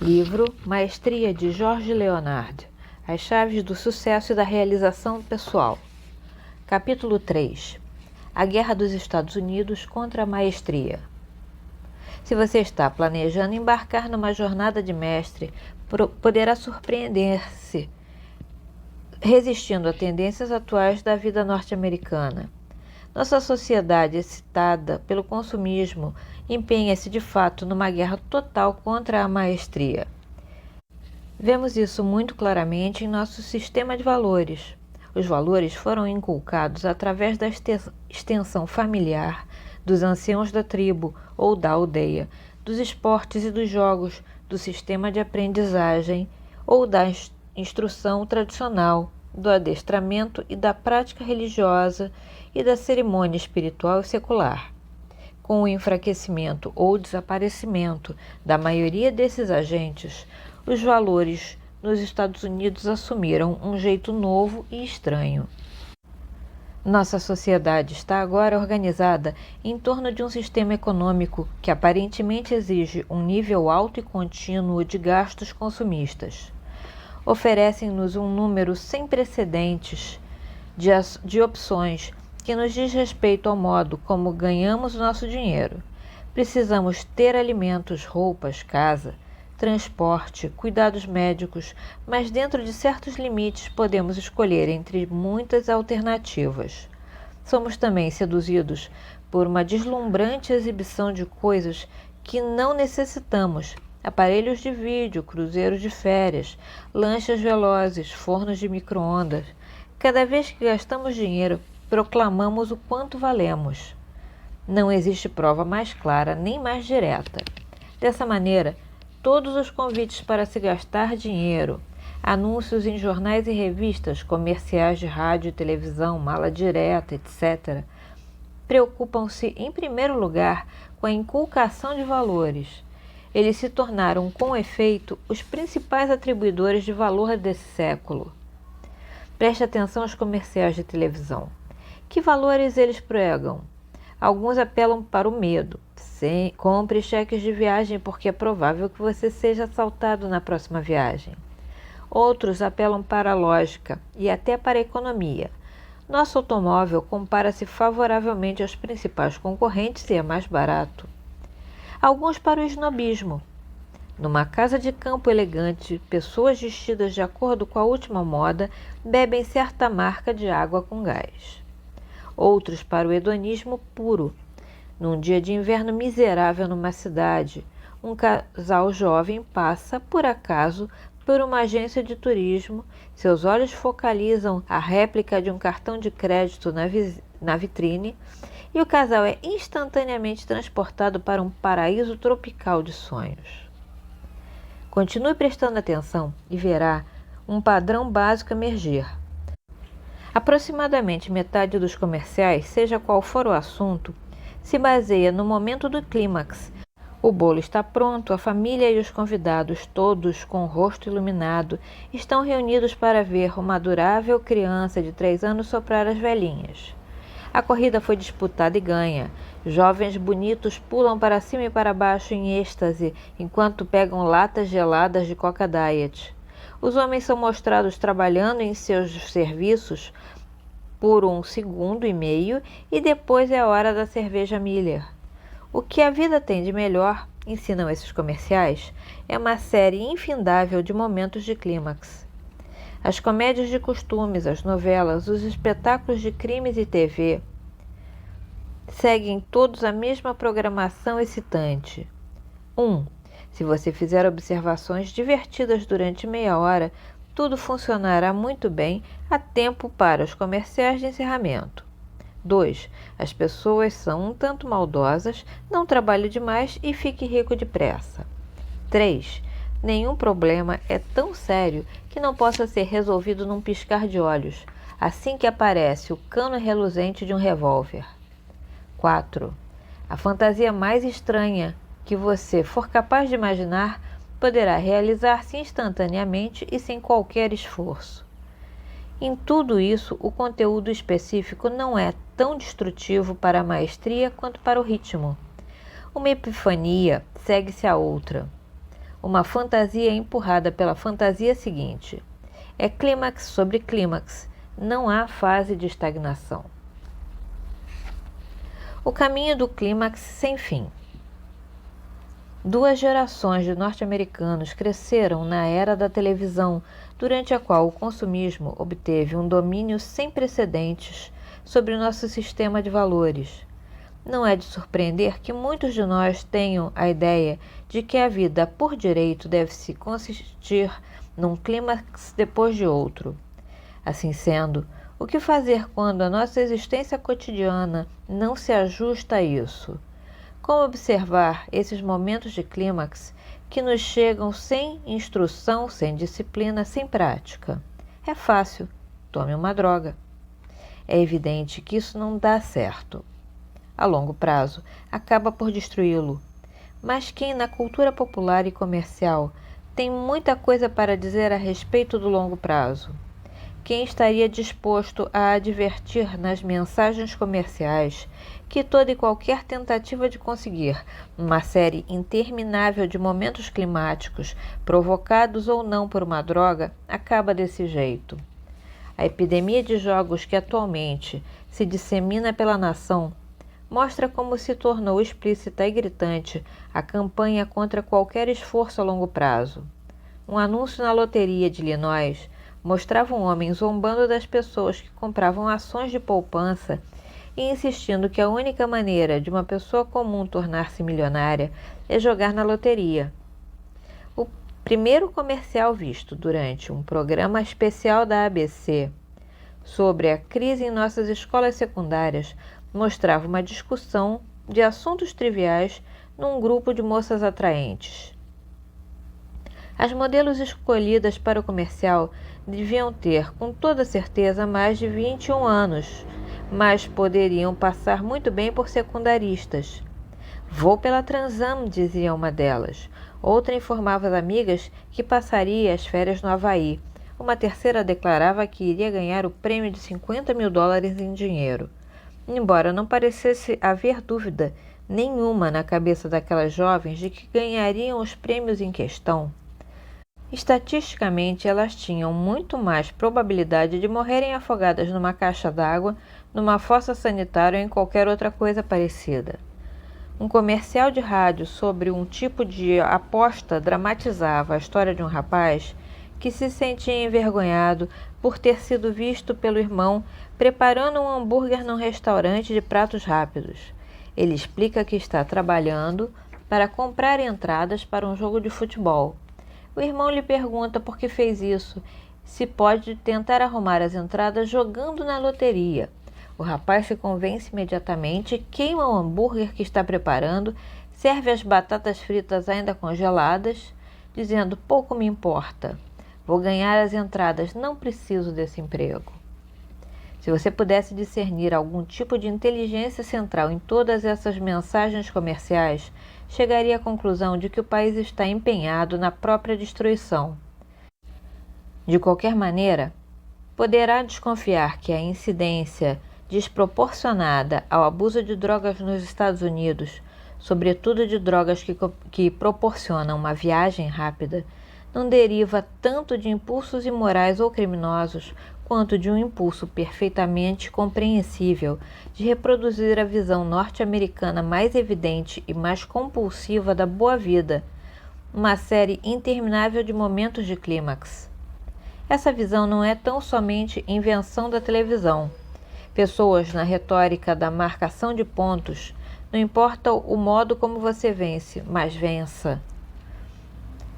Livro Maestria, de Jorge Leonard. As chaves do sucesso e da realização pessoal. Capítulo 3. A guerra dos Estados Unidos contra a maestria. Se você está planejando embarcar numa jornada de mestre, poderá surpreender-se resistindo a tendências atuais da vida norte-americana. Nossa sociedade, excitada pelo consumismo, empenha-se de fato numa guerra total contra a maestria. Vemos isso muito claramente em nosso sistema de valores. Os valores foram inculcados através da extensão familiar, dos anciãos da tribo ou da aldeia, dos esportes e dos jogos, do sistema de aprendizagem ou da instrução tradicional, do adestramento e da prática religiosa e da cerimônia espiritual e secular. Com o enfraquecimento ou desaparecimento da maioria desses agentes, os valores nos Estados Unidos assumiram um jeito novo e estranho. Nossa sociedade está agora organizada em torno de um sistema econômico que aparentemente exige um nível alto e contínuo de gastos consumistas. Oferecem-nos um número sem precedentes de opções que nos diz respeito ao modo como ganhamos o nosso dinheiro. Precisamos ter alimentos, roupas, casa, transporte, cuidados médicos, mas dentro de certos limites podemos escolher entre muitas alternativas. Somos também seduzidos por uma deslumbrante exibição de coisas que não necessitamos: aparelhos de vídeo, cruzeiros de férias, lanchas velozes, fornos de micro-ondas. Cada vez que gastamos dinheiro, proclamamos o quanto valemos. Não existe prova mais clara nem mais direta. Dessa maneira, todos os convites para se gastar dinheiro, anúncios em jornais e revistas, comerciais de rádio e televisão, mala direta, etc., preocupam-se, em primeiro lugar, com a inculcação de valores. Eles se tornaram, com efeito, os principais atribuidores de valor desse século. Preste atenção aos comerciais de televisão. Que valores eles pregam? Alguns apelam para o medo. Compre cheques de viagem porque é provável que você seja assaltado na próxima viagem. Outros apelam para a lógica e até para a economia. Nosso automóvel compara-se favoravelmente aos principais concorrentes e é mais barato. Alguns para o esnobismo. Numa casa de campo elegante, pessoas vestidas de acordo com a última moda bebem certa marca de água com gás. Outros para o hedonismo puro. Num dia de inverno miserável numa cidade, um casal jovem passa, por acaso, por uma agência de turismo. Seus olhos focalizam a réplica de um cartão de crédito na vitrine e o casal é instantaneamente transportado para um paraíso tropical de sonhos. Continue prestando atenção e verá um padrão básico emergir. Aproximadamente metade dos comerciais, seja qual for o assunto, se baseia no momento do clímax. O bolo está pronto, a família e os convidados, todos com o rosto iluminado, estão reunidos para ver uma adorável criança de 3 anos soprar as velhinhas. A corrida foi disputada e ganha. Jovens bonitos pulam para cima e para baixo em êxtase, enquanto pegam latas geladas de Coca Diet. Os homens são mostrados trabalhando em seus serviços por 1,5 segundos e depois é a hora da cerveja Miller. O que a vida tem de melhor, ensinam esses comerciais, é uma série infindável de momentos de clímax. As comédias de costumes, as novelas, os espetáculos de crimes e TV seguem todos a mesma programação excitante. 1. Se você fizer observações divertidas durante meia hora, tudo funcionará muito bem a tempo para os comerciais de encerramento. 2. As pessoas são um tanto maldosas, não trabalhe demais e fique rico depressa. 3. Nenhum problema é tão sério que não possa ser resolvido num piscar de olhos, assim que aparece o cano reluzente de um revólver. 4. A fantasia mais estranha que você for capaz de imaginar poderá realizar-se instantaneamente e sem qualquer esforço. Em tudo isso, o conteúdo específico não é tão destrutivo para a maestria quanto para o ritmo. Uma epifania segue-se a outra. Uma fantasia empurrada pela fantasia seguinte. É clímax sobre clímax, não há fase de estagnação. O caminho do clímax sem fim. 2 gerações de norte-americanos cresceram na era da televisão, durante a qual o consumismo obteve um domínio sem precedentes sobre nosso sistema de valores. Não é de surpreender que muitos de nós tenham a ideia de que a vida por direito deve se consistir num clímax depois de outro. Assim sendo, o que fazer quando a nossa existência cotidiana não se ajusta a isso? Como observar esses momentos de clímax que nos chegam sem instrução, sem disciplina, sem prática? É fácil, tome uma droga. É evidente que isso não dá certo. A longo prazo, acaba por destruí-lo. Mas quem na cultura popular e comercial tem muita coisa para dizer a respeito do longo prazo? Quem estaria disposto a advertir nas mensagens comerciais que toda e qualquer tentativa de conseguir uma série interminável de momentos climáticos, provocados ou não por uma droga, acaba desse jeito? A epidemia de jogos que atualmente se dissemina pela nação mostra como se tornou explícita e gritante a campanha contra qualquer esforço a longo prazo. Um anúncio na loteria de Illinois mostrava um homem zombando das pessoas que compravam ações de poupança e insistindo que a única maneira de uma pessoa comum tornar-se milionária é jogar na loteria. O primeiro comercial visto durante um programa especial da ABC sobre a crise em nossas escolas secundárias mostrava uma discussão de assuntos triviais num grupo de moças atraentes. As modelos escolhidas para o comercial deviam ter, com toda certeza, mais de 21 anos, mas poderiam passar muito bem por secundaristas. Vou pela Transam, dizia uma delas. Outra informava as amigas que passaria as férias no Havaí. Uma terceira declarava que iria ganhar o prêmio de $50 mil em dinheiro. Embora não parecesse haver dúvida nenhuma na cabeça daquelas jovens de que ganhariam os prêmios em questão, estatisticamente elas tinham muito mais probabilidade de morrerem afogadas numa caixa d'água, numa fossa sanitária ou em qualquer outra coisa parecida. Um comercial de rádio sobre um tipo de aposta dramatizava a história de um rapaz que se sentia envergonhado por ter sido visto pelo irmão preparando um hambúrguer num restaurante de pratos rápidos. Ele explica que está trabalhando para comprar entradas para um jogo de futebol. O irmão lhe pergunta por que fez isso, se pode tentar arrumar as entradas jogando na loteria. O rapaz se convence imediatamente, queima o hambúrguer que está preparando, serve as batatas fritas ainda congeladas, dizendo: pouco me importa. Vou ganhar as entradas, não preciso desse emprego. Se você pudesse discernir algum tipo de inteligência central em todas essas mensagens comerciais, chegaria à conclusão de que o país está empenhado na própria destruição. De qualquer maneira, poderá desconfiar que a incidência desproporcionada ao abuso de drogas nos Estados Unidos, sobretudo de drogas que proporcionam uma viagem rápida, não deriva tanto de impulsos imorais ou criminosos quanto de um impulso perfeitamente compreensível de reproduzir a visão norte-americana mais evidente e mais compulsiva da boa vida, uma série interminável de momentos de clímax. Essa visão não é tão somente invenção da televisão. Pessoas na retórica da marcação de pontos, não importa o modo como você vence, mas vença.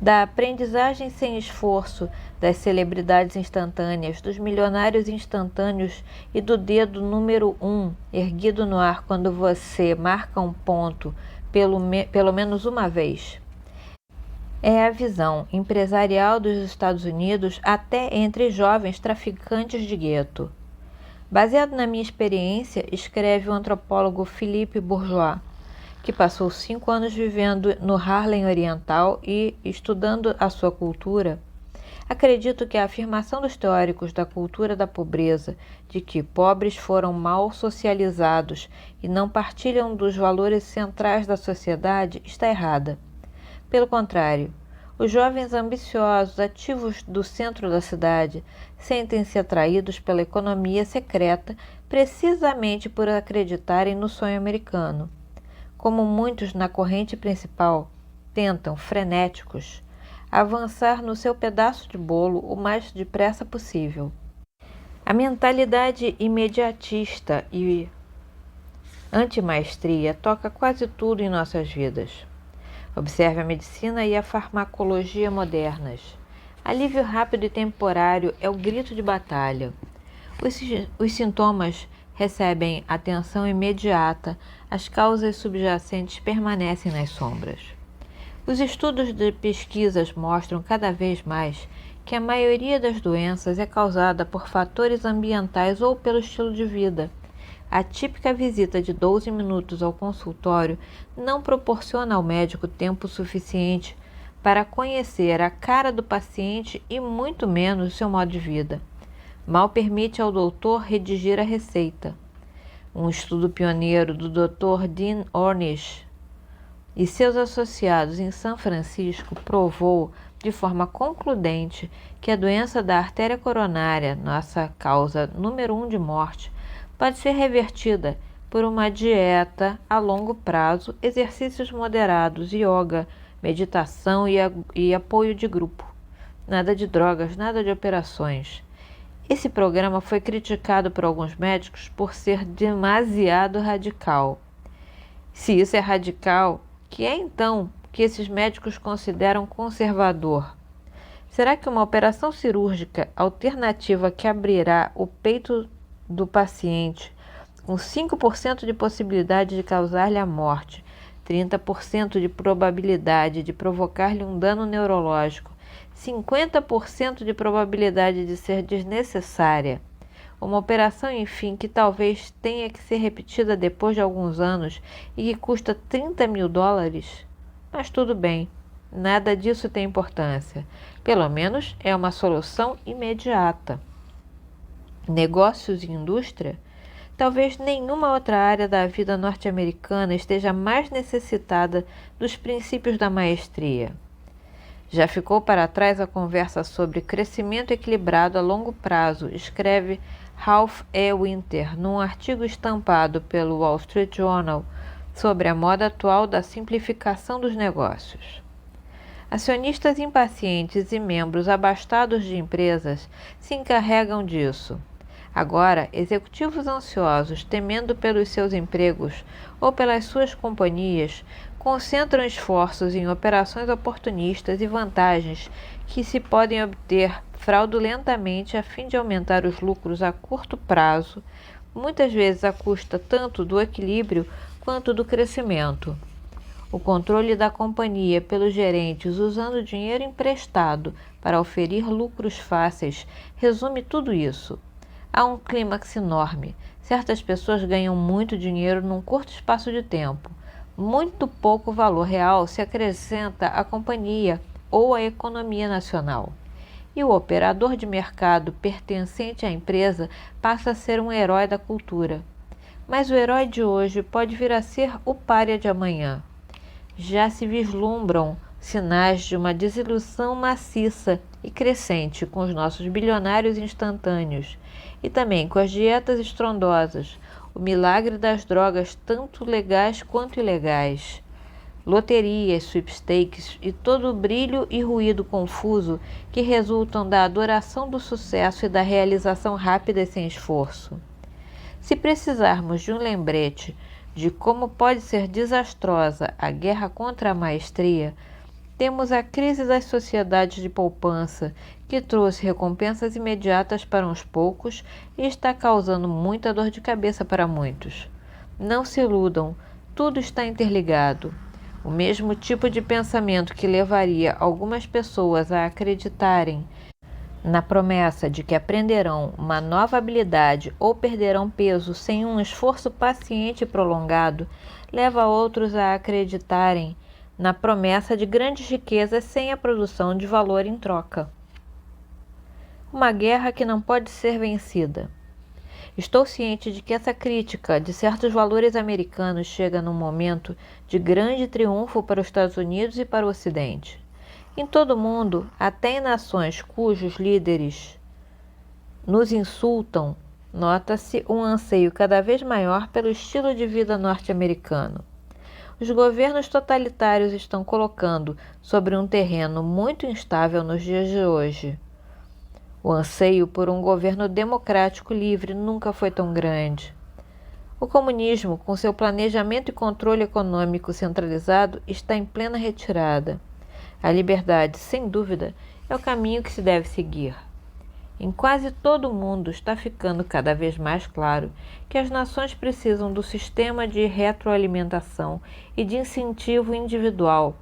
Da aprendizagem sem esforço, das celebridades instantâneas, dos milionários instantâneos e do dedo número 1 erguido no ar quando você marca um ponto pelo menos uma vez. É a visão empresarial dos Estados Unidos até entre jovens traficantes de gueto. Baseado na minha experiência, escreve o antropólogo Philippe Bourgeois, que passou 5 anos vivendo no Harlem Oriental e estudando a sua cultura, acredito que a afirmação dos teóricos da cultura da pobreza de que pobres foram mal socializados e não partilham dos valores centrais da sociedade está errada. Pelo contrário, Os jovens ambiciosos, ativos do centro da cidade, sentem-se atraídos pela economia secreta precisamente por acreditarem no sonho americano. Como muitos na corrente principal, tentam, frenéticos, avançar no seu pedaço de bolo o mais depressa possível. A mentalidade imediatista e antimaestria toca quase tudo em nossas vidas. Observe a medicina e a farmacologia modernas. Alívio rápido e temporário é o grito de batalha. Os sintomas recebem atenção imediata, as causas subjacentes permanecem nas sombras. Os estudos de pesquisas mostram cada vez mais que a maioria das doenças é causada por fatores ambientais ou pelo estilo de vida. A típica visita de 12 minutos ao consultório não proporciona ao médico tempo suficiente para conhecer a cara do paciente e muito menos seu modo de vida. Mal permite ao doutor redigir a receita. Um estudo pioneiro do Dr. Dean Ornish e seus associados em São Francisco provou de forma concludente que a doença da artéria coronária, nossa causa número 1 de morte, pode ser revertida por uma dieta a longo prazo, exercícios moderados, yoga, meditação e apoio de grupo. Nada de drogas, nada de operações. Esse programa foi criticado por alguns médicos por ser demasiado radical. Se isso é radical, que é então que esses médicos consideram conservador? Será que uma operação cirúrgica alternativa que abrirá o peito do paciente com 5% de possibilidade de causar-lhe a morte, 30% de probabilidade de provocar-lhe um dano neurológico, 50% de probabilidade de ser desnecessária, uma operação, enfim, que talvez tenha que ser repetida depois de alguns anos e que custa $30.000? Mas tudo bem, nada disso tem importância. Pelo menos é uma solução imediata. Negócios e indústria? Talvez nenhuma outra área da vida norte-americana esteja mais necessitada dos princípios da maestria. Já ficou para trás a conversa sobre crescimento equilibrado a longo prazo, escreve Ralph E. Winter num artigo estampado pelo Wall Street Journal sobre a moda atual da simplificação dos negócios. Acionistas impacientes e membros abastados de empresas se encarregam disso. Agora, executivos ansiosos, temendo pelos seus empregos ou pelas suas companhias, concentram esforços em operações oportunistas e vantagens que se podem obter fraudulentamente a fim de aumentar os lucros a curto prazo, muitas vezes à custa tanto do equilíbrio quanto do crescimento. O controle da companhia pelos gerentes usando dinheiro emprestado para oferir lucros fáceis resume tudo isso. Há um clímax enorme. Certas pessoas ganham muito dinheiro num curto espaço de tempo. Muito pouco valor real se acrescenta à companhia ou à economia nacional. E o operador de mercado pertencente à empresa passa a ser um herói da cultura. Mas o herói de hoje pode vir a ser o pária de amanhã. Já se vislumbram sinais de uma desilusão maciça e crescente com os nossos bilionários instantâneos e também com as dietas estrondosas, o milagre das drogas tanto legais quanto ilegais, loterias, sweepstakes e todo o brilho e ruído confuso que resultam da adoração do sucesso e da realização rápida e sem esforço. Se precisarmos de um lembrete de como pode ser desastrosa a guerra contra a maestria, temos a crise das sociedades de poupança, que trouxe recompensas imediatas para uns poucos e está causando muita dor de cabeça para muitos. Não se iludam, tudo está interligado. O mesmo tipo de pensamento que levaria algumas pessoas a acreditarem na promessa de que aprenderão uma nova habilidade ou perderão peso sem um esforço paciente e prolongado, leva outros a acreditarem na promessa de grandes riquezas sem a produção de valor em troca. Uma guerra que não pode ser vencida. Estou ciente de que essa crítica de certos valores americanos chega num momento de grande triunfo para os Estados Unidos e para o Ocidente. Em todo o mundo, até em nações cujos líderes nos insultam, nota-se um anseio cada vez maior pelo estilo de vida norte-americano. Os governos totalitários estão colocando sobre um terreno muito instável nos dias de hoje. O anseio por um governo democrático livre nunca foi tão grande. O comunismo, com seu planejamento e controle econômico centralizado, está em plena retirada. A liberdade, sem dúvida, é o caminho que se deve seguir. Em quase todo o mundo está ficando cada vez mais claro que as nações precisam do sistema de retroalimentação e de incentivo individual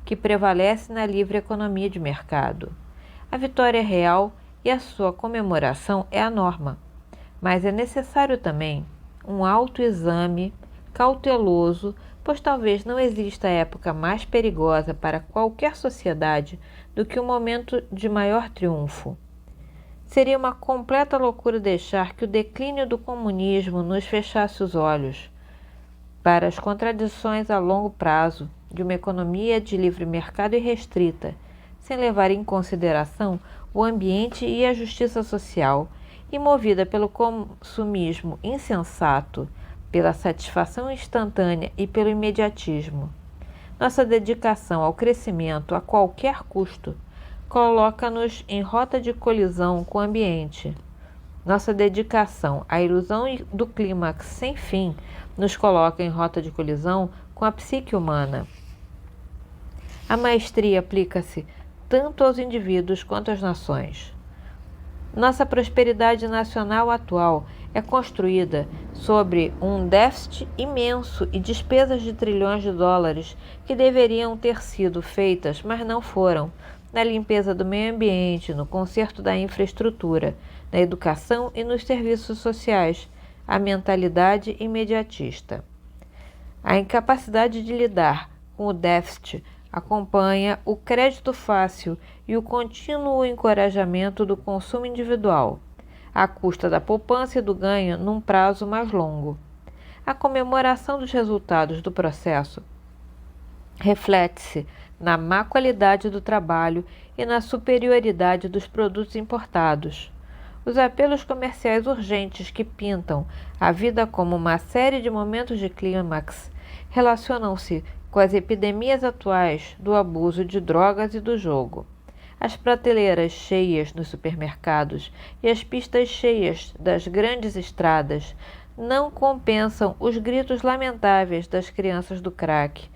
que prevalece na livre economia de mercado. A vitória é real e a sua comemoração é a norma, mas é necessário também um autoexame cauteloso, pois talvez não exista época mais perigosa para qualquer sociedade do que o momento de maior triunfo. Seria uma completa loucura deixar que o declínio do comunismo nos fechasse os olhos para as contradições a longo prazo de uma economia de livre mercado irrestrita, sem levar em consideração o ambiente e a justiça social, e movida pelo consumismo insensato, pela satisfação instantânea e pelo imediatismo. Nossa dedicação ao crescimento a qualquer custo coloca-nos em rota de colisão com o ambiente. Nossa dedicação à ilusão do clímax sem fim nos coloca em rota de colisão com a psique humana. A maestria aplica-se tanto aos indivíduos quanto às nações. Nossa prosperidade nacional atual é construída sobre um déficit imenso e despesas de trilhões de dólares que deveriam ter sido feitas, mas não foram, na limpeza do meio ambiente, no conserto da infraestrutura, na educação e nos serviços sociais, a mentalidade imediatista. A incapacidade de lidar com o déficit acompanha o crédito fácil e o contínuo encorajamento do consumo individual, à custa da poupança e do ganho num prazo mais longo. A comemoração dos resultados do processo reflete-se na má qualidade do trabalho e na superioridade dos produtos importados. Os apelos comerciais urgentes que pintam a vida como uma série de momentos de clímax relacionam-se com as epidemias atuais do abuso de drogas e do jogo. As prateleiras cheias nos supermercados e as pistas cheias das grandes estradas não compensam os gritos lamentáveis das crianças do crack,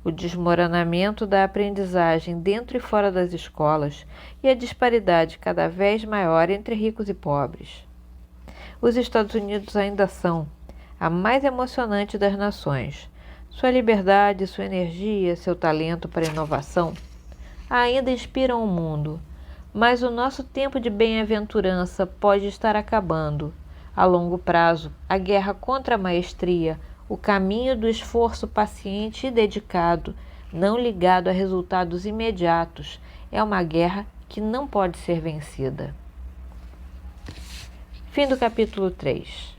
o desmoronamento da aprendizagem dentro e fora das escolas e a disparidade cada vez maior entre ricos e pobres. Os Estados Unidos ainda são a mais emocionante das nações. Sua liberdade, sua energia, seu talento para inovação ainda inspiram o mundo, mas o nosso tempo de bem-aventurança pode estar acabando. A longo prazo, a guerra contra a maestria, o caminho do esforço paciente e dedicado, não ligado a resultados imediatos, é uma guerra que não pode ser vencida. Fim do capítulo 3.